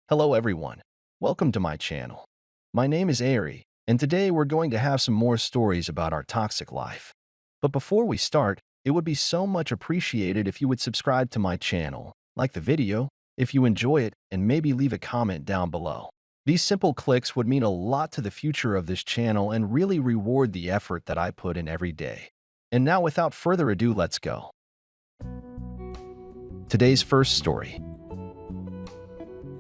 Hello everyone, welcome to my channel. My name is Ari, and today we're going to have some more stories about our toxic life. But before we start, it would be so much appreciated if you would subscribe to my channel, like the video, if you enjoy it, and maybe leave a comment down below. These simple clicks would mean a lot to the future of this channel and really reward the effort that I put in every day. And now without further ado, let's go. Today's first story.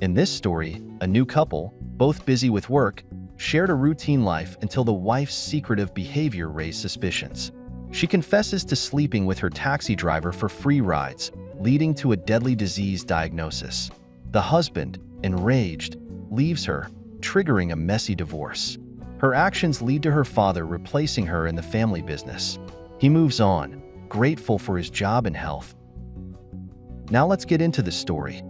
In this story, a new couple, both busy with work, shared a routine life until the wife's secretive behavior raised suspicions. She confesses to sleeping with her taxi driver for free rides, leading to a deadly disease diagnosis. The husband, enraged, leaves her, triggering a messy divorce. Her actions lead to her father replacing her in the family business. He moves on, grateful for his job and health. Now let's get into the story.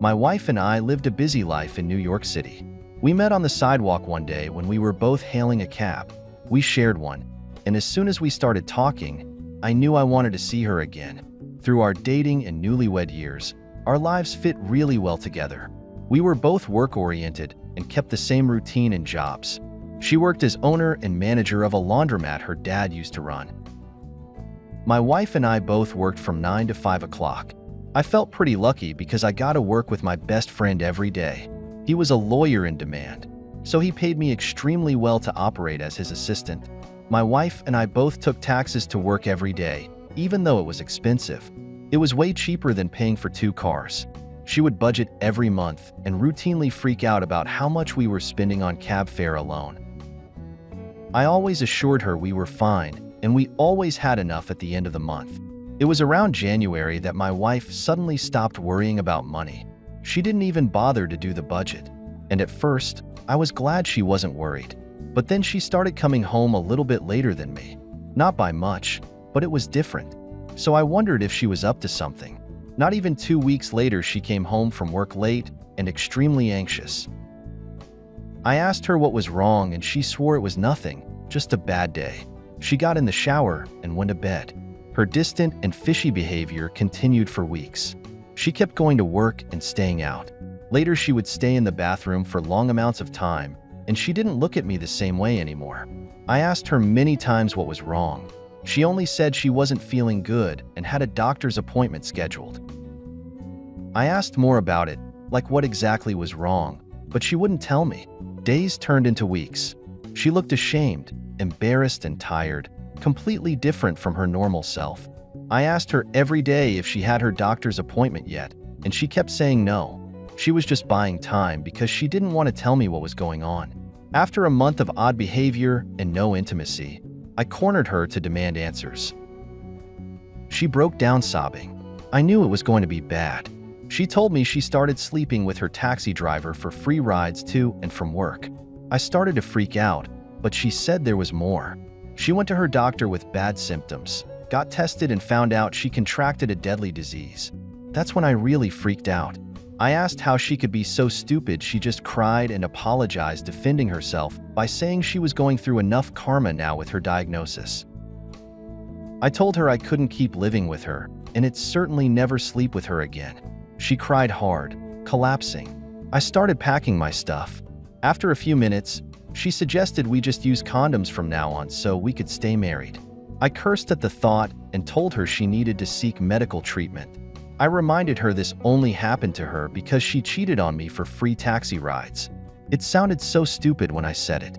My wife and I lived a busy life in New York City. We met on the sidewalk one day when we were both hailing a cab. We shared one, and as soon as we started talking, I knew I wanted to see her again. Through our dating and newlywed years, our lives fit really well together. We were both work-oriented and kept the same routine and jobs. She worked as owner and manager of a laundromat her dad used to run. My wife and I both worked from 9 to 5 o'clock. I felt pretty lucky because I got to work with my best friend every day. He was a lawyer in demand, so he paid me extremely well to operate as his assistant. My wife and I both took taxis to work every day, even though it was expensive. It was way cheaper than paying for 2 cars. She would budget every month and routinely freak out about how much we were spending on cab fare alone. I always assured her we were fine, and we always had enough at the end of the month. It was around January that my wife suddenly stopped worrying about money. She didn't even bother to do the budget. And at first, I was glad she wasn't worried. But then she started coming home a little bit later than me. Not by much, but it was different. So I wondered if she was up to something. Not even 2 weeks later, she came home from work late and extremely anxious. I asked her what was wrong and she swore it was nothing, just a bad day. She got in the shower and went to bed. Her distant and fishy behavior continued for weeks. She kept going to work and staying out. Later, she would stay in the bathroom for long amounts of time, and she didn't look at me the same way anymore. I asked her many times what was wrong. She only said she wasn't feeling good and had a doctor's appointment scheduled. I asked more about it, like what exactly was wrong, but she wouldn't tell me. Days turned into weeks. She looked ashamed, embarrassed, and tired, completely different from her normal self. I asked her every day if she had her doctor's appointment yet, and she kept saying no. She was just buying time because she didn't want to tell me what was going on. After a month of odd behavior and no intimacy, I cornered her to demand answers. She broke down sobbing. I knew it was going to be bad. She told me she started sleeping with her taxi driver for free rides to and from work. I started to freak out, but she said there was more. She went to her doctor with bad symptoms, got tested and found out she contracted a deadly disease. That's when I really freaked out. I asked how she could be so stupid. She just cried and apologized, defending herself by saying she was going through enough karma now with her diagnosis. I told her I couldn't keep living with her, and I'd certainly never sleep with her again. She cried hard, collapsing. I started packing my stuff. After a few minutes, she suggested we just use condoms from now on so we could stay married. I cursed at the thought and told her she needed to seek medical treatment. I reminded her this only happened to her because she cheated on me for free taxi rides. It sounded so stupid when I said it.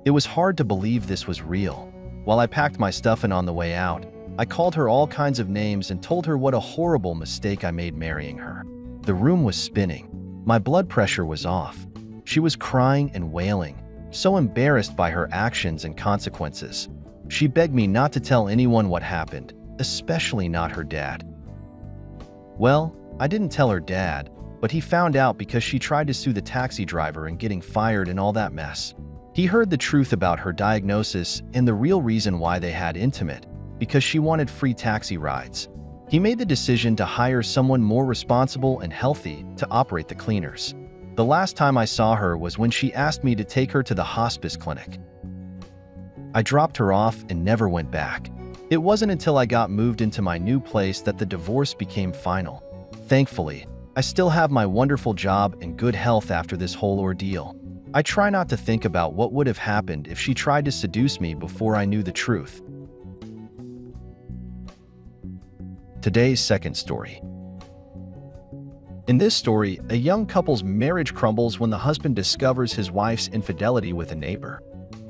It was hard to believe this was real. While I packed my stuff and on the way out, I called her all kinds of names and told her what a horrible mistake I made marrying her. The room was spinning. My blood pressure was off. She was crying and wailing, so embarrassed by her actions and consequences. She begged me not to tell anyone what happened, especially not her dad. Well, I didn't tell her dad, but he found out because she tried to sue the taxi driver and getting fired and all that mess. He heard the truth about her diagnosis and the real reason why they had intimate, because she wanted free taxi rides. He made the decision to hire someone more responsible and healthy to operate the cleaners. The last time I saw her was when she asked me to take her to the hospice clinic. I dropped her off and never went back. It wasn't until I got moved into my new place that the divorce became final. Thankfully, I I still have my wonderful job and good health after this whole ordeal. I try not to think about what would have happened if she tried to seduce me before I knew the truth. Today's second story. In this story, a young couple's marriage crumbles when the husband discovers his wife's infidelity with a neighbor.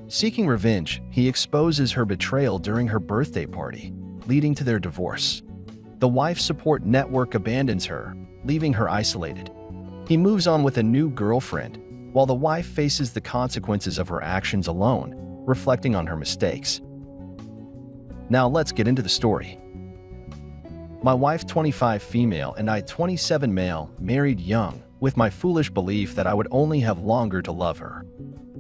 Seeking revenge, he exposes her betrayal during her birthday party, leading to their divorce. The wife's support network abandons her, leaving her isolated. He moves on with a new girlfriend, while the wife faces the consequences of her actions alone, reflecting on her mistakes. Now let's get into the story. My wife, 25 female, and I, 27 male, married young, with my foolish belief that I would only have longer to love her.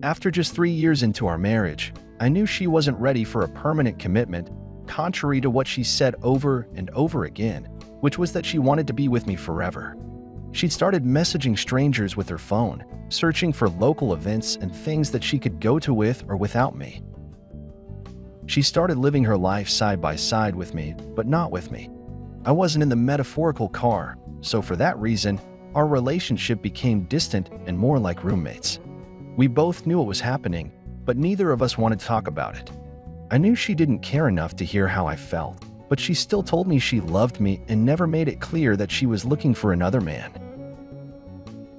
After just 3 years into our marriage, I knew she wasn't ready for a permanent commitment, contrary to what she said over and over again, which was that she wanted to be with me forever. She'd started messaging strangers with her phone, searching for local events and things that she could go to with or without me. She started living her life side by side with me, but not with me. I wasn't in the metaphorical car, so for that reason, our relationship became distant and more like roommates. We both knew what was happening, but neither of us wanted to talk about it. I knew she didn't care enough to hear how I felt, but she still told me she loved me and never made it clear that she was looking for another man.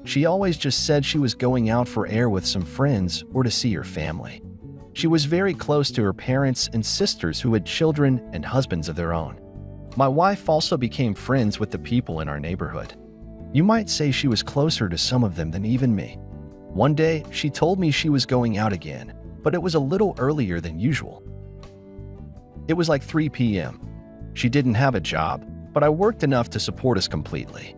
She always just said she was going out for air with some friends or to see her family. She was very close to her parents and sisters who had children and husbands of their own. My wife also became friends with the people in our neighborhood. You might say she was closer to some of them than even me. One day, she told me she was going out again, but it was a little earlier than usual. It was like 3 p.m. She didn't have a job, but I worked enough to support us completely.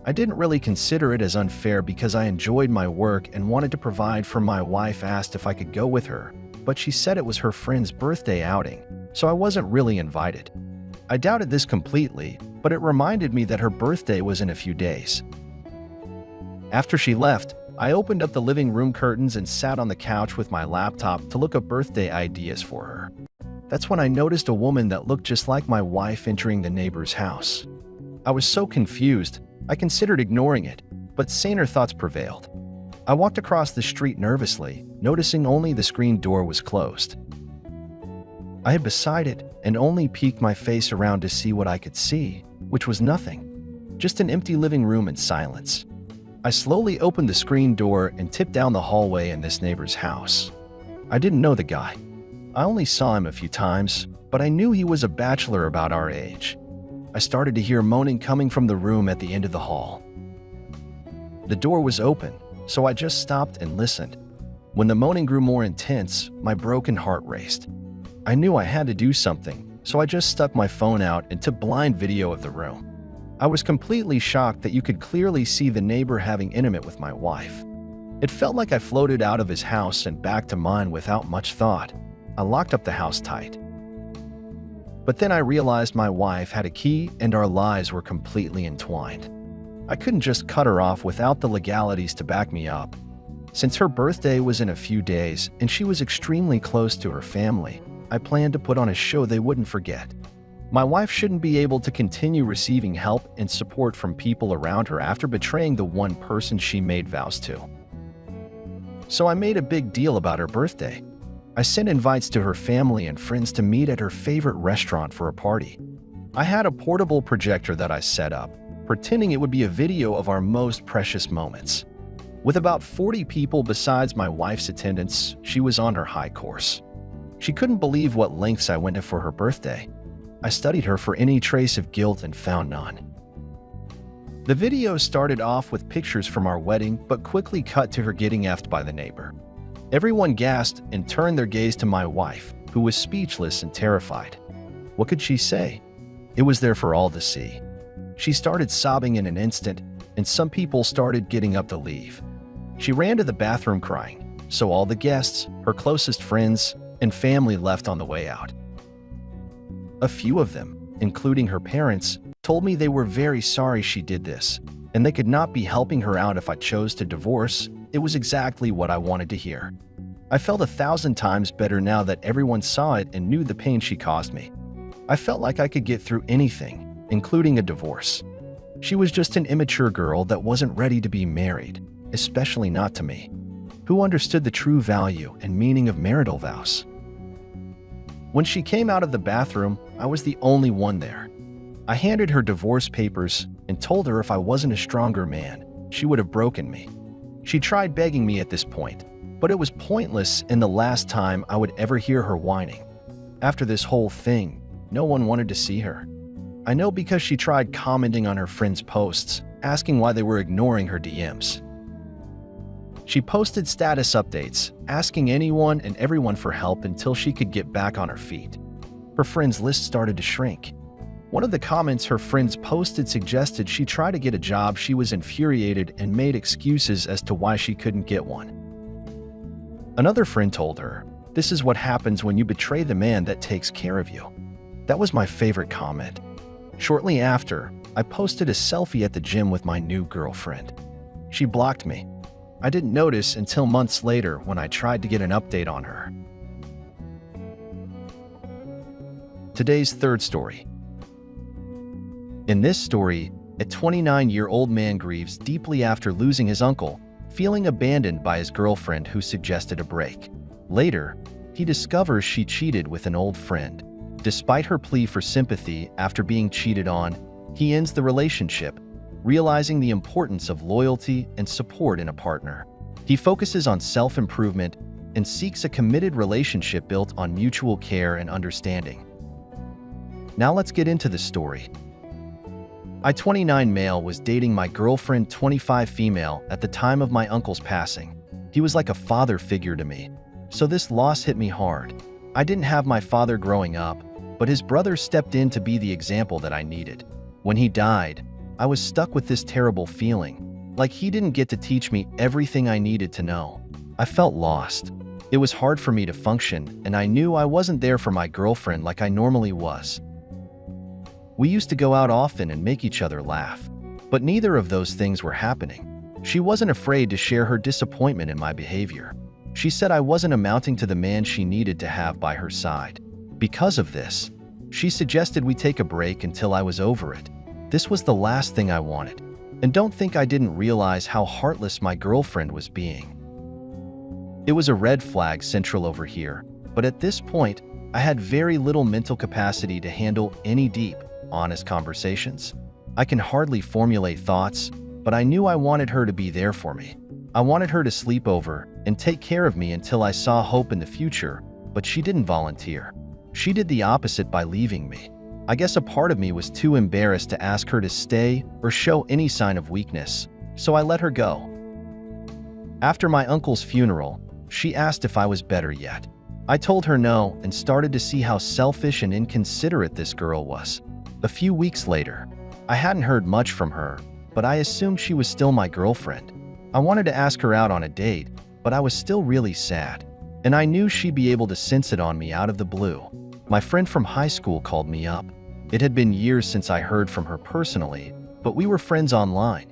I didn't really consider it as unfair because I enjoyed my work and wanted to provide for my wife. Asked if I could go with her, but she said it was her friend's birthday outing, so I wasn't really invited. I doubted this completely, but it reminded me that her birthday was in a few days. After she left, I opened up the living room curtains and sat on the couch with my laptop to look up birthday ideas for her. That's when I noticed a woman that looked just like my wife entering the neighbor's house. I was so confused, I considered ignoring it, but saner thoughts prevailed. I walked across the street nervously, noticing only the screen door was closed. I hid beside it and only peeked my face around to see what I could see, which was nothing, just an empty living room and silence. I slowly opened the screen door and tipped down the hallway in this neighbor's house. I didn't know the guy. I only saw him a few times, but I knew he was a bachelor about our age. I started to hear moaning coming from the room at the end of the hall. The door was open, so I just stopped and listened. When the moaning grew more intense, my broken heart raced. I knew I had to do something, so I just stuck my phone out and took blind video of the room. I was completely shocked that you could clearly see the neighbor having intimate with my wife. It felt like I floated out of his house and back to mine without much thought. I locked up the house tight. But then I realized my wife had a key and our lives were completely entwined. I couldn't just cut her off without the legalities to back me up. Since her birthday was in a few days and she was extremely close to her family, I planned to put on a show they wouldn't forget. My wife shouldn't be able to continue receiving help and support from people around her after betraying the one person she made vows to. So I made a big deal about her birthday. I sent invites to her family and friends to meet at her favorite restaurant for a party. I had a portable projector that I set up, pretending it would be a video of our most precious moments. With about 40 people besides my wife's attendance, she was on her high course. She couldn't believe what lengths I went to for her birthday. I studied her for any trace of guilt and found none. The video started off with pictures from our wedding, but quickly cut to her getting effed by the neighbor. Everyone gasped and turned their gaze to my wife, who was speechless and terrified. What could she say? It was there for all to see. She started sobbing in an instant, and some people started getting up to leave. She ran to the bathroom crying, so all the guests, her closest friends, and family left on the way out. A few of them, including her parents, told me they were very sorry she did this, and they could not be helping her out if I chose to divorce. It was exactly what I wanted to hear. I felt 1,000 times better now that everyone saw it and knew the pain she caused me. I felt like I could get through anything, including a divorce. She was just an immature girl that wasn't ready to be married, especially not to me, who understood the true value and meaning of marital vows. When she came out of the bathroom, I was the only one there. I handed her divorce papers and told her if I wasn't a stronger man, she would have broken me. She tried begging me at this point, but it was pointless and the last time I would ever hear her whining. After this whole thing, no one wanted to see her. I know because she tried commenting on her friends' posts, asking why they were ignoring her DMs. She posted status updates, asking anyone and everyone for help until she could get back on her feet. Her friends' list started to shrink. One of the comments her friends posted suggested she try to get a job. She was infuriated and made excuses as to why she couldn't get one. Another friend told her, "This is what happens when you betray the man that takes care of you." That was my favorite comment. Shortly after, I posted a selfie at the gym with my new girlfriend. She blocked me. I didn't notice until months later when I tried to get an update on her. Today's third story. In this story, a 29-year-old man grieves deeply after losing his uncle, feeling abandoned by his girlfriend who suggested a break. Later, he discovers she cheated with an old friend. Despite her plea for sympathy after being cheated on, he ends the relationship, realizing the importance of loyalty and support in a partner. He focuses on self-improvement and seeks a committed relationship built on mutual care and understanding. Now let's get into the story. I, 29 male, was dating my girlfriend, 25 female, at the time of my uncle's passing. He was like a father figure to me, so this loss hit me hard. I didn't have my father growing up, but his brother stepped in to be the example that I needed. When he died, I was stuck with this terrible feeling, like he didn't get to teach me everything I needed to know. I felt lost. It was hard for me to function, and I knew I wasn't there for my girlfriend like I normally was. We used to go out often and make each other laugh, but neither of those things were happening. She wasn't afraid to share her disappointment in my behavior. She said I wasn't amounting to the man she needed to have by her side. Because of this, she suggested we take a break until I was over it. This was the last thing I wanted. And don't think I didn't realize how heartless my girlfriend was being. It was a red flag central over here, but at this point, I had very little mental capacity to handle any deep, honest conversations. I can hardly formulate thoughts, but I knew I wanted her to be there for me. I wanted her to sleep over and take care of me until I saw hope in the future, but she didn't volunteer. She did the opposite by leaving me. I guess a part of me was too embarrassed to ask her to stay or show any sign of weakness, so I let her go. After my uncle's funeral, she asked if I was better yet. I told her no and started to see how selfish and inconsiderate this girl was. A few weeks later, I hadn't heard much from her, but I assumed she was still my girlfriend. I wanted to ask her out on a date, but I was still really sad, and I knew she'd be able to sense it on me out of the blue. My friend from high school called me up. It had been years since I heard from her personally, but we were friends online.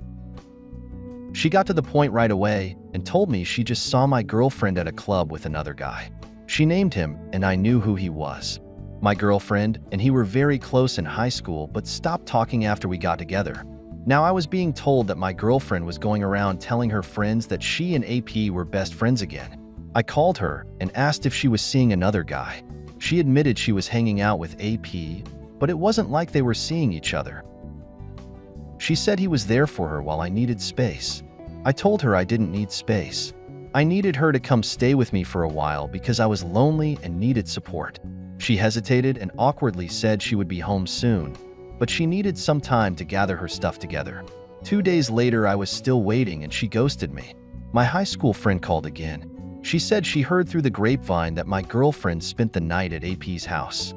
She got to the point right away and told me she just saw my girlfriend at a club with another guy. She named him, and I knew who he was. My girlfriend and he were very close in high school but stopped talking after we got together. Now I was being told that my girlfriend was going around telling her friends that she and AP were best friends again. I called her and asked if she was seeing another guy. She admitted she was hanging out with AP, but it wasn't like they were seeing each other. She said he was there for her while I needed space. I told her I didn't need space. I needed her to come stay with me for a while because I was lonely and needed support. She hesitated and awkwardly said she would be home soon, but she needed some time to gather her stuff together. 2 days later, I was still waiting and she ghosted me. My high school friend called again. She said she heard through the grapevine that my girlfriend spent the night at AP's house,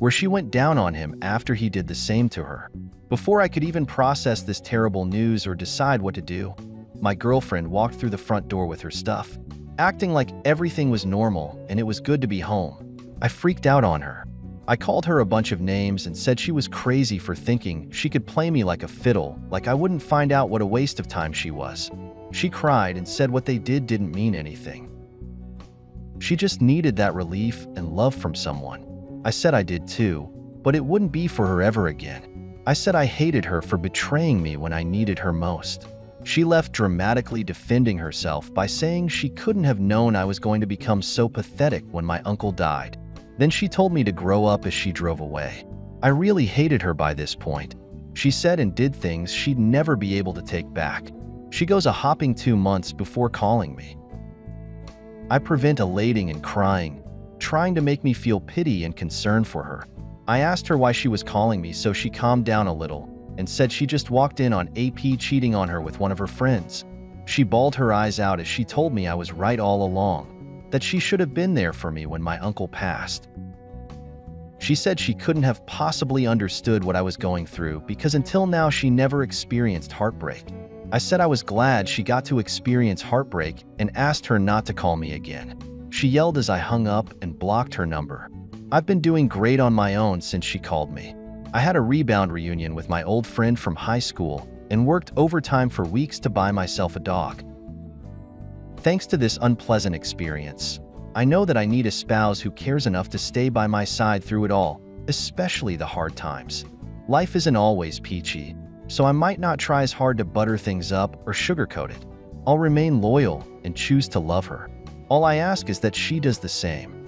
where she went down on him after he did the same to her. Before I could even process this terrible news or decide what to do, my girlfriend walked through the front door with her stuff, acting like everything was normal and it was good to be home. I freaked out on her. I called her a bunch of names and said she was crazy for thinking she could play me like a fiddle, like I wouldn't find out what a waste of time she was. She cried and said what they did didn't mean anything. She just needed that relief and love from someone. I said I did too, but it wouldn't be for her ever again. I said I hated her for betraying me when I needed her most. She left dramatically defending herself by saying she couldn't have known I was going to become so pathetic when my uncle died. Then she told me to grow up as she drove away. I really hated her by this point. She said and did things she'd never be able to take back. She goes a hopping 2 months before calling me. I prevent elating and crying, trying to make me feel pity and concern for her. I asked her why she was calling me, so she calmed down a little and said she just walked in on AP cheating on her with one of her friends. She bawled her eyes out as she told me I was right all along, that she should have been there for me when my uncle passed. She said she couldn't have possibly understood what I was going through because until now she never experienced heartbreak. I said I was glad she got to experience heartbreak and asked her not to call me again. She yelled as I hung up and blocked her number. I've been doing great on my own since she called me. I had a rebound reunion with my old friend from high school and worked overtime for weeks to buy myself a dog. Thanks to this unpleasant experience, I know that I need a spouse who cares enough to stay by my side through it all, especially the hard times. Life isn't always peachy, so I might not try as hard to butter things up or sugarcoat it. I'll remain loyal and choose to love her. All I ask is that she does the same.